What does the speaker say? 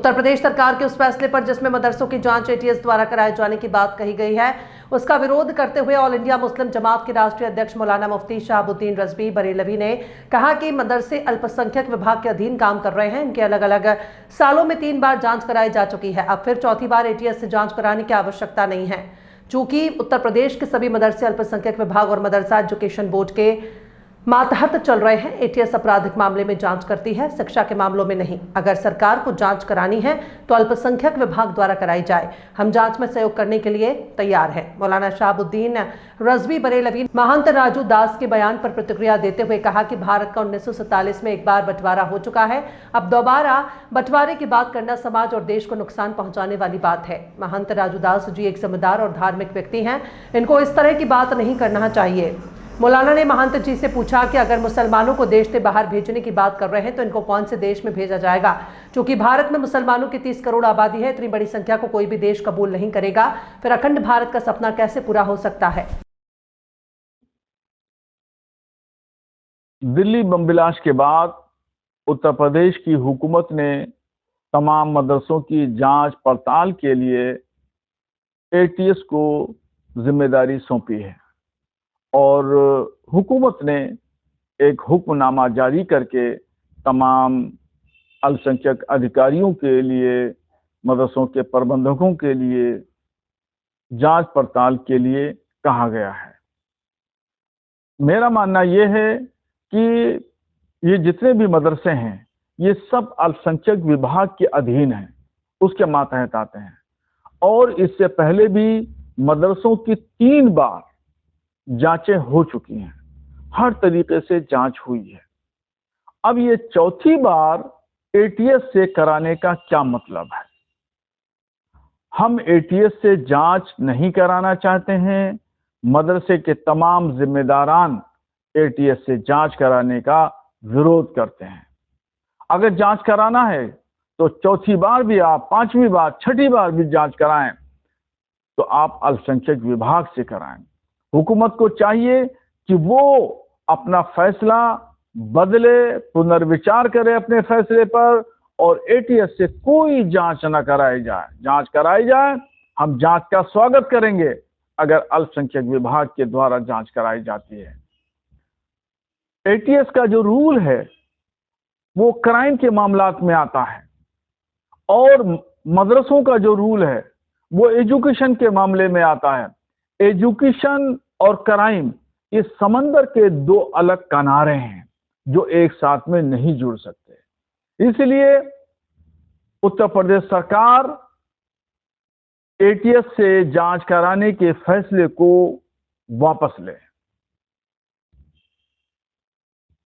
उत्तर प्रदेश सरकार के उस फैसले पर जिसमें मदरसों की जांच एटीएस द्वारा कराए जाने की बात कही गई है, उसका विरोध करते हुए ऑल इंडिया मुस्लिम जमात के राष्ट्रीय अध्यक्ष मौलाना मुफ्ती शहाबुद्दीन रजवी बरेलवी ने कहा कि मदरसे अल्पसंख्यक विभाग के अधीन काम कर रहे हैं। इनके अलग अलग सालों में 3 बार जांच कराई जा चुकी है। अब फिर चौथी बार एटीएस से जांच कराने की आवश्यकता नहीं है। चूंकि उत्तर प्रदेश के सभी मदरसे अल्पसंख्यक विभाग और मदरसा एजुकेशन बोर्ड के मातहत चल रहे हैं। एटीएस आपराधिक मामले में जांच करती है, शिक्षा के मामलों में नहीं। अगर सरकार को जांच करानी है तो अल्पसंख्यक विभाग द्वारा कराई जाए। हम जांच में सहयोग करने के लिए तैयार हैं। मौलाना शहाबुद्दीन रजवी बरेलवी महंत राजू दास के बयान पर प्रतिक्रिया देते हुए कहा कि भारत का 1947 में एक बार बंटवारा हो चुका है। अब दोबारा बंटवारे की बात करना समाज और देश को नुकसान पहुंचाने वाली बात है। महंत राजू दास जी एक जिम्मेदार और धार्मिक व्यक्ति हैं, इनको इस तरह की बात नहीं करना चाहिए। मौलाना ने महंत जी से पूछा कि अगर मुसलमानों को देश से बाहर भेजने की बात कर रहे हैं तो इनको कौन से देश में भेजा जाएगा। क्योंकि भारत में मुसलमानों की 30 करोड़ आबादी है, इतनी बड़ी संख्या को कोई भी देश कबूल नहीं करेगा, फिर अखंड भारत का सपना कैसे पूरा हो सकता है। दिल्ली बम ब्लास्ट के बाद उत्तर प्रदेश की हुकूमत ने तमाम मदरसों की जांच पड़ताल के लिए एटीएस को जिम्मेदारी सौंपी है और हुकूमत ने एक हुक्मनामा जारी करके तमाम अल्पसंख्यक अधिकारियों के लिए, मदरसों के प्रबंधकों के लिए जांच पड़ताल के लिए कहा गया है। मेरा मानना यह है कि ये जितने भी मदरसे हैं ये सब अल्पसंख्यक विभाग के अधीन हैं, उसके मातहत आते हैं। और इससे पहले भी मदरसों की 3 बार जांचें हो चुकी हैं, हर तरीके से जांच हुई है। अब ये चौथी बार एटीएस से कराने का क्या मतलब है? हम एटीएस से जांच नहीं कराना चाहते हैं। मदरसे के तमाम जिम्मेदारान एटीएस से जांच कराने का विरोध करते हैं। अगर जांच कराना है तो चौथी बार भी आप, 5वीं बार, 6ठी बार भी जांच कराएं तो आप अल्पसंख्यक विभाग से कराएं। हुकूमत को चाहिए कि वो अपना फैसला बदले, पुनर्विचार करे अपने फैसले पर और एटीएस से कोई जांच न कराई जाए। जांच कराई जाए, हम जांच का स्वागत करेंगे अगर अल्पसंख्यक विभाग के द्वारा जांच कराई जाती है। एटीएस का जो रूल है वो क्राइम के मामलात में आता है और मदरसों का जो रूल है वो एजुकेशन के मामले में आता है। एजुकेशन और क्राइम इस समंदर के 2 अलग किनारे हैं जो एक साथ में नहीं जुड़ सकते। इसलिए उत्तर प्रदेश सरकार एटीएस से जांच कराने के फैसले को वापस ले।